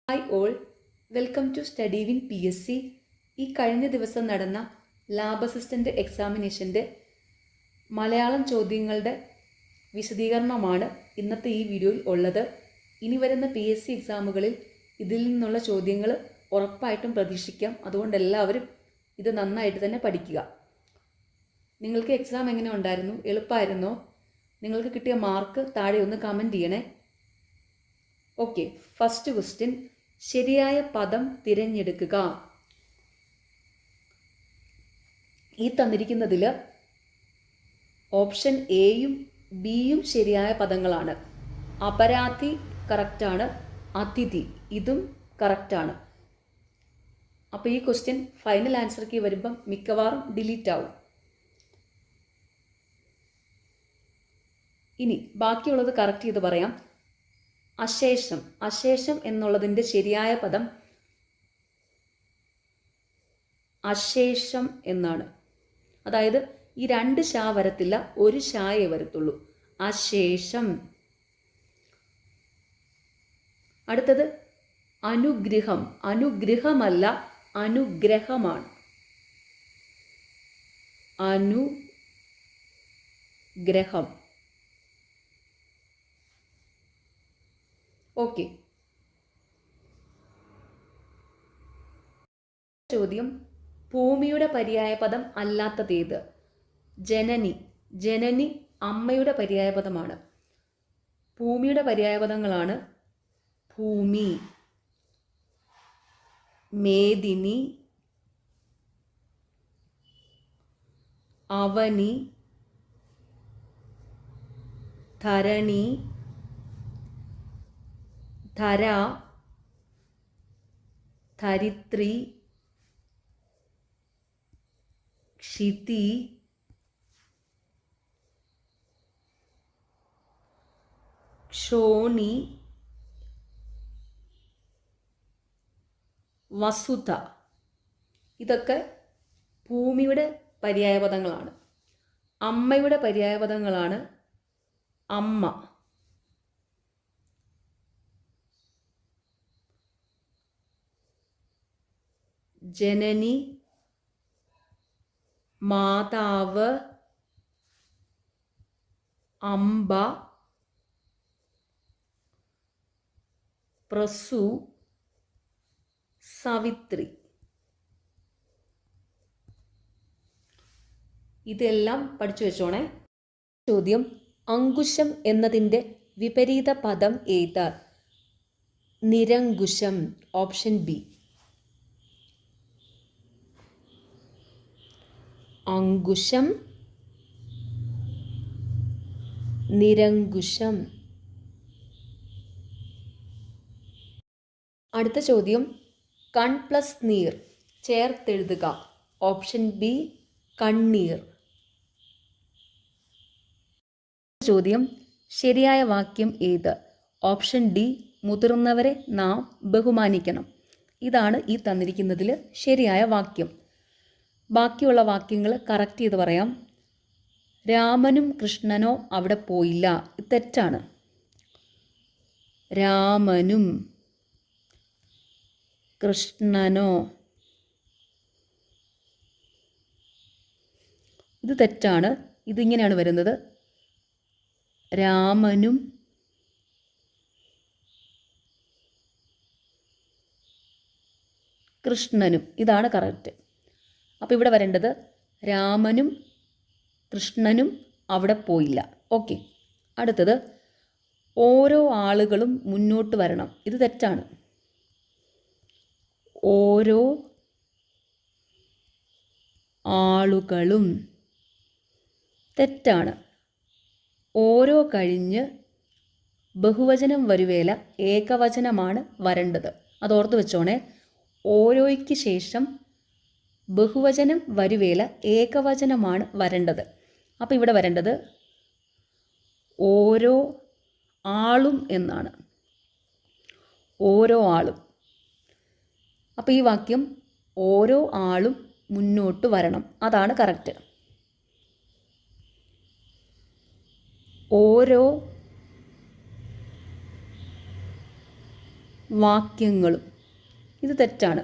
Hi all, welcome to study win PSC. ഈ കഴിഞ്ഞ ദിവസം നടന്ന ലാബ് അസിസ്റ്റൻ്റ് എക്സാമിനേഷൻ്റെ മലയാളം ചോദ്യങ്ങളുടെ വിശദീകരണമാണ് ഇന്നത്തെ ഈ വീഡിയോയിൽ ഉള്ളത്. ഇനി വരുന്ന PSC എക്സാമുകളിൽ ഇതിൽ നിന്നുള്ള ചോദ്യങ്ങൾ ഉറപ്പായിട്ടും പ്രതീക്ഷിക്കാം. അതുകൊണ്ട് എല്ലാവരും ഇത് നന്നായിട്ട് തന്നെ പഠിക്കുക. നിങ്ങൾക്ക് എക്സാം എങ്ങനെ ഉണ്ടായിരുന്നു? എളുപ്പമായിരുന്നോ? നിങ്ങൾക്ക് കിട്ടിയ മാർക്ക് താഴെ ഒന്ന് കമൻറ്റ് ചെയ്യണേ. ഓക്കെ, ഫസ്റ്റ് ക്വസ്റ്റ്യൻ, ശരിയായ പദം തിരഞ്ഞെടുക്കുക. ഈ തന്നിരിക്കുന്നതിൽ ഓപ്ഷൻ എയും ബിയും ശരിയായ പദങ്ങളാണ്. അപരാധി കറക്റ്റാണ്, അതിഥി ഇതും കറക്റ്റാണ്. അപ്പോൾ ഈ ക്വസ്റ്റ്യൻ ഫൈനൽ ആൻസർക്ക് വരുമ്പം മിക്കവാറും ഡിലീറ്റ് ആവും. ഇനി ബാക്കിയുള്ളത് കറക്റ്റ് ചെയ്ത് പറയാം. അശേഷം, അശേഷം എന്നുള്ളതിൻ്റെ ശരിയായ പദം അശേഷം എന്നാണ്. അതായത് ഈ രണ്ട് ഷാ വരത്തില്ല, ഒരു ഷായേ വരത്തുള്ളൂ. അശേഷം. അടുത്തത് അനുഗ്രഹം. അനുഗ്രഹമല്ല, അനുഗ്രഹമാണ്. അനുഗ്രഹം. ഓക്കെ, ചോദ്യം, ഭൂമിയുടെ പര്യായപദം അല്ലാത്തതേത്? ജനനി. ജനനി അമ്മയുടെ പര്യായപദമാണ്. ഭൂമിയുടെ പര്യായപദങ്ങളാണ് ഭൂമി, മേദിനി, അവനി, ധരണി, ധര, ധരിത്രി, ക്ഷിതി, ക്ഷോണി, വസുധ. ഇതൊക്കെ ഭൂമിയുടെ പര്യായപദങ്ങളാണ്. അമ്മയുടെ പര്യായപദങ്ങളാണ് അമ്മ, ജനനി, മാതാവ്, അംബ, പ്രസു, സവിത്രി. ഇതെല്ലാം പഠിച്ചു വെച്ചോണേ. ചോദ്യം, അങ്കുശം എന്നതിൻ്റെ വിപരീത പദം ഏത്? നിരങ്കുശം. Option B. അങ്കുശം, നിരങ്കുശം. അടുത്ത ചോദ്യം, കൺ പ്ലസ് നീർ ചേർത്തെഴുതുക. ഓപ്ഷൻ ബി, കണ്ണീർ. ചോദ്യം, ശരിയായ വാക്യം ഏത്? ഓപ്ഷൻ ഡി, മുതിർന്നവരെ നാം ബഹുമാനിക്കണം. ഇതാണ് ഈ തന്നിരിക്കുന്നതിൽ ശരിയായ വാക്യം. ബാക്കിയുള്ള വാക്യങ്ങൾ കറക്റ്റ് ചെയ്ത് പറയാം. രാമനും കൃഷ്ണനോ അവിടെ പോയില്ല. ഇത് തെറ്റാണ്. രാമനും കൃഷ്ണനോ, ഇത് തെറ്റാണ്. ഇതിങ്ങനെയാണ് വരുന്നത്, രാമനും കൃഷ്ണനും. ഇതാണ് കറക്റ്റ്. അപ്പോൾ ഇവിടെ വരേണ്ടത് രാമനും കൃഷ്ണനും അവിടെ പോയില്ല. ഓക്കെ, അടുത്തത് ഓരോ ആളുകളും മുന്നോട്ട് വരണം. ഇത് തെറ്റാണ്. ഓരോ ആളുകളും തെറ്റാണ്. ഓരോ കഴിഞ്ഞ് ബഹുവചനം വരുവേല ഏകവചനമാണ് വരേണ്ടത്. അതോർത്ത് വെച്ചോണേ. ഓരോയ്ക്ക് ശേഷം ബഹുവചനം വരുവേല ഏകവചനമാണ് വരേണ്ടത്. അപ്പോൾ ഇവിടെ വരേണ്ടത് ഓരോ ആളും എന്നാണ്. ഓരോ ആളും. അപ്പോൾ ഈ വാക്യം ഓരോ ആളും മുന്നോട്ട് വരണം. അതാണ് കറക്റ്റ്. ഓരോ വാക്യങ്ങളും. ഇത് തെറ്റാണ്.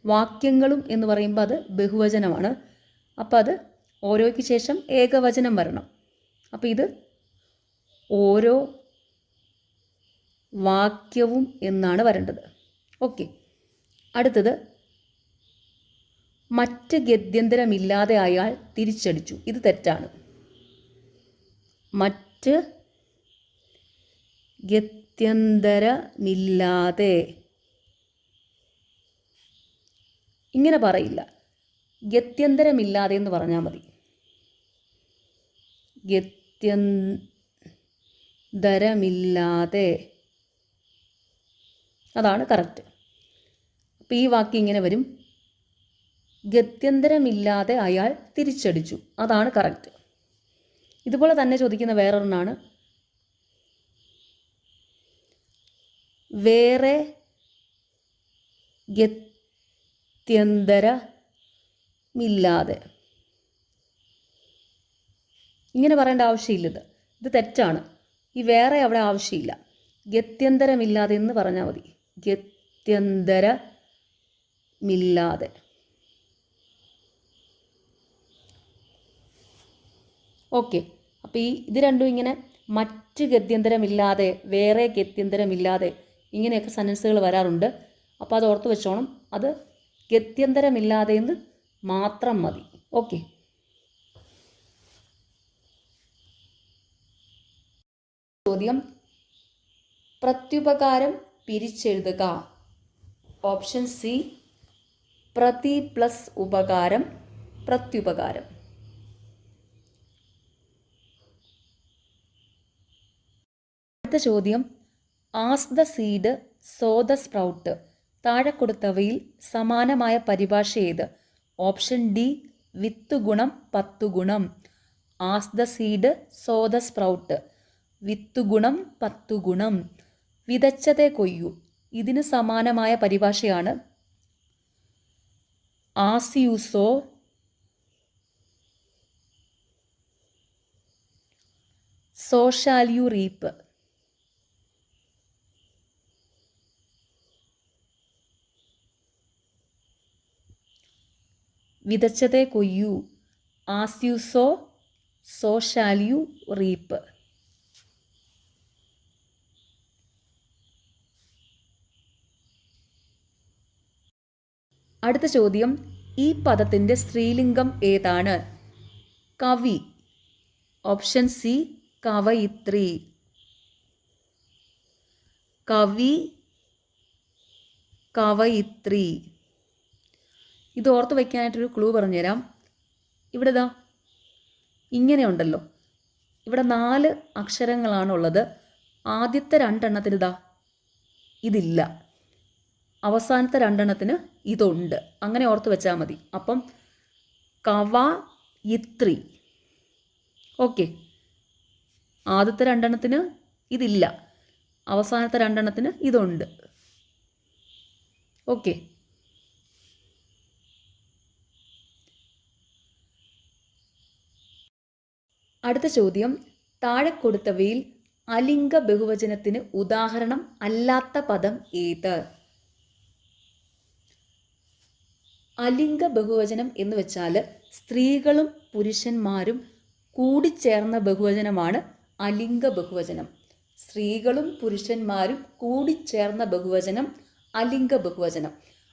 വാക്യങ്ങളും എന്ന് പറയുമ്പോൾ അത് ബഹുവചനമാണ്. അപ്പോൾ അത് ഓരോയ്ക്ക് ശേഷം ഏകവചനം വരണം. അപ്പോൾ ഇത് ഓരോ വാക്യവും എന്നാണ് വരേണ്ടത്. ഓക്കെ. അടുത്തത് മറ്റ് ഗത്യന്തരമില്ലാതെ അയാൾ തിരിച്ചടിച്ചു. ഇത് തെറ്റാണ്. മറ്റ് ഗത്യന്തരമില്ലാതെ ഇങ്ങനെ പറയില്ല. ഗത്യന്തരമില്ലാതെ എന്ന് പറഞ്ഞാൽ മതി. ഗത്യന്തരമില്ലാതെ, അതാണ് കറക്റ്റ്. അപ്പോൾ ഈ വാക്യം ഇങ്ങനെ വരും: ഗത്യന്തരമില്ലാതെ അയാൾ തിരിച്ചടിച്ചു. അതാണ് കറക്റ്റ്. ഇതുപോലെ തന്നെ ചോദിക്കുന്ന വേറൊരെണ്ണാണ് വേറെ ഗത്യന്തരമില്ലാതെ. ഇങ്ങനെ പറയേണ്ട ആവശ്യമില്ല. ഇത് തെറ്റാണ്. ഈ വേറെ അവിടെ ആവശ്യമില്ല. ഗത്യന്തരമില്ലാതെ എന്ന് പറഞ്ഞാൽ മതി. ഗത്യന്തരമില്ലാതെ. ഓക്കെ. അപ്പോൾ ഇത് രണ്ടും ഇങ്ങനെ മറ്റ് ഗത്യന്തരമില്ലാതെ, വേറെ ഗത്യന്തരമില്ലാതെ, ഇങ്ങനെയൊക്കെ സെൻറ്റൻസുകൾ വരാറുണ്ട്. അപ്പോൾ അത് ഓർത്ത് വെച്ചോണം. അത് ഗത്യന്തരമില്ലാതെ എന്ന് മാത്രം മതി. ഓക്കെ. ചോദ്യം: പ്രത്യുപകാരം പിരിച്ചെഴുതുക. ഓപ്ഷൻ സി പ്രതി പ്ലസ് ഉപകാരം പ്രത്യുപകാരം. അടുത്ത ചോദ്യം: as the seed so the sprout. താഴെ കൊടുത്തവയിൽ സമാനമായ പരിഭാഷ ഏത്? ഓപ്ഷൻ ഡി വിത്ത് ഗുണം 10 ഗുണം. As the seed so the sprout, വിത്ത് ഗുണം 10 ഗുണം. വിതച്ചതേ കൊയ്യൂ. ഇതിന് സമാനമായ പരിഭാഷയാണ് as you sow so shall you reap. വിതച്ചതേ കൊയ്യൂ. As you sow so shall you reap. അടുത്ത ചോദ്യം: ഈ പദത്തിൻ്റെ സ്ത്രീലിംഗം ഏതാണ്? കവി. ഓപ്ഷൻ സി കവയിത്രി. കവി, കവയിത്രി. ഇത് ഓർത്ത് വയ്ക്കാനായിട്ടൊരു ക്ലൂ പറഞ്ഞുതരാം. ഇവിടെ ഇതാ ഇങ്ങനെയുണ്ടല്ലോ. ഇവിടെ 4 അക്ഷരങ്ങളാണുള്ളത്. ആദ്യത്തെ 2 എണ്ണത്തിന് ഇതാ ഇതില്ല. അവസാനത്തെ 2 എണ്ണത്തിന് ഇതുണ്ട്. അങ്ങനെ ഓർത്ത് വെച്ചാൽ മതി. അപ്പം കവയിത്രി. ഓക്കെ. ആദ്യത്തെ 2 എണ്ണത്തിന് ഇതില്ല. അവസാനത്തെ 2 എണ്ണത്തിന് ഇതുണ്ട്. ഓക്കെ. അടുത്ത ചോദ്യം: താഴെ കൊടുത്തവയിൽ അലിംഗ ബഹുവചനത്തിന് ഉദാഹരണം അല്ലാത്ത പദം ഏത്? അലിംഗ ബഹുവചനം എന്ന് വെച്ചാൽ സ്ത്രീകളും പുരുഷന്മാരും കൂടിച്ചേർന്ന ബഹുവചനമാണ് അലിംഗ ബഹുവചനം. സ്ത്രീകളും പുരുഷന്മാരും കൂടിച്ചേർന്ന ബഹുവചനം അലിംഗ ബഹുവചനം.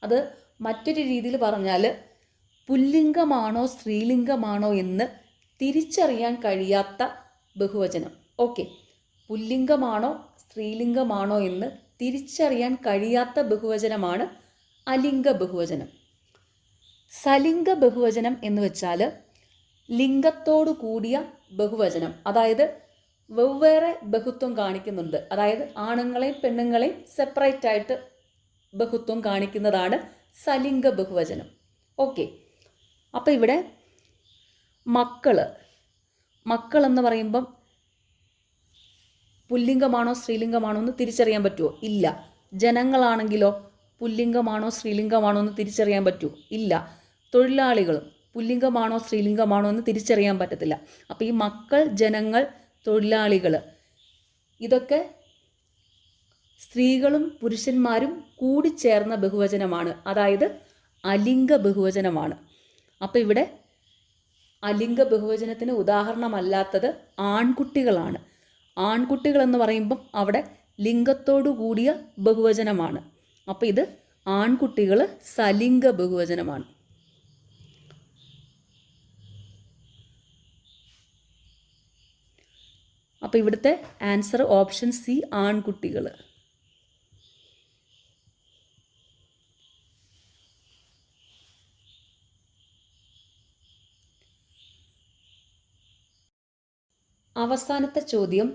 അത് മറ്റൊരു രീതിയിൽ പറഞ്ഞാൽ പുല്ലിംഗമാണോ സ്ത്രീലിംഗമാണോ എന്ന് തിരിച്ചറിയാൻ കഴിയാത്ത ബഹുവചനം. ഓക്കെ. പുല്ലിംഗമാണോ സ്ത്രീലിംഗമാണോ എന്ന് തിരിച്ചറിയാൻ കഴിയാത്ത ബഹുവചനമാണ് അലിംഗ ബഹുവചനം. സലിംഗ ബഹുവചനം എന്ന് വെച്ചാൽ ലിംഗത്തോടു കൂടിയ ബഹുവചനം. അതായത് വെവ്വേറെ ബഹുത്വം കാണിക്കുന്നുണ്ട്. അതായത് ആണുങ്ങളെയും പെണ്ണുങ്ങളെയും സെപ്പറേറ്റ് ആയിട്ട് ബഹുത്വം കാണിക്കുന്നതാണ് സലിംഗ ബഹുവചനം. ഓക്കെ. അപ്പോൾ ഇവിടെ മക്കളെന്ന് പറയുമ്പം പുല്ലിംഗമാണോ സ്ത്രീലിംഗമാണോ എന്ന് തിരിച്ചറിയാൻ പറ്റുമോ? ഇല്ല. ജനങ്ങളാണെങ്കിലോ പുല്ലിംഗമാണോ സ്ത്രീലിംഗമാണോ എന്ന് തിരിച്ചറിയാൻ പറ്റുമോ? ഇല്ല. തൊഴിലാളികളും പുല്ലിംഗമാണോ സ്ത്രീലിംഗമാണോ എന്ന് തിരിച്ചറിയാൻ പറ്റത്തില്ല. അപ്പോൾ ഈ മക്കൾ, ജനങ്ങൾ, തൊഴിലാളികൾ, ഇതൊക്കെ സ്ത്രീകളും പുരുഷന്മാരും കൂടിച്ചേർന്ന ബഹുവചനമാണ്, അതായത് അലിംഗ ബഹുവചനമാണ്. അപ്പോൾ ഇവിടെ അലിംഗ ബഹുവചനത്തിന് ഉദാഹരണമല്ലാത്തത് ആൺകുട്ടികളാണ്. ആൺകുട്ടികൾ എന്ന് പറയുമ്പം അവിടെ ലിംഗത്തോടു കൂടിയ ബഹുവചനമാണ്. അപ്പോൾ ഇത് ആൺകുട്ടികൾ സലിംഗ ബഹുവചനമാണ്. അപ്പോൾ ഇവിടുത്തെ ആൻസർ ഓപ്ഷൻ സി, ആൺകുട്ടികൾ. അവസാനത്തെ ചോദ്യം,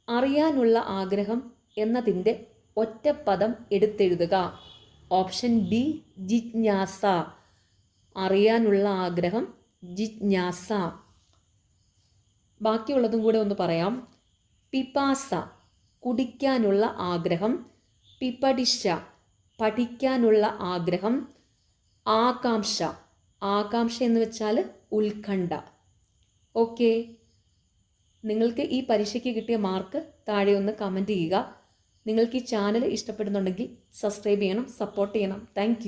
അറിയാനുള്ള ആഗ്രഹം എന്നതിൻ്റെ ഒറ്റപ്പദം എടുത്തെഴുതുക. ഓപ്ഷൻ ബി, ജിജ്ഞാസ. അറിയാനുള്ള ആഗ്രഹം, ജിജ്ഞാസ. ബാക്കിയുള്ളതും കൂടെ ഒന്ന് പറയാം. പിപാസ, കുടിക്കാനുള്ള ആഗ്രഹം. പിപടിഷ, പഠിക്കാനുള്ള ആഗ്രഹം. ആകാംക്ഷ, ആകാംക്ഷ എന്ന് വെച്ചാൽ ഉത്കണ്ഠ. ഓക്കെ, നിങ്ങൾക്ക് ഈ പരീക്ഷയ്ക്ക് കിട്ടിയ മാർക്ക് താഴെ ഒന്ന് കമൻറ്റ് ചെയ്യുക. നിങ്ങൾക്ക് ഈ ചാനൽ ഇഷ്ടപ്പെടുന്നുണ്ടെങ്കിൽ സബ്സ്ക്രൈബ് ചെയ്യണം, സപ്പോർട്ട് ചെയ്യണം. താങ്ക്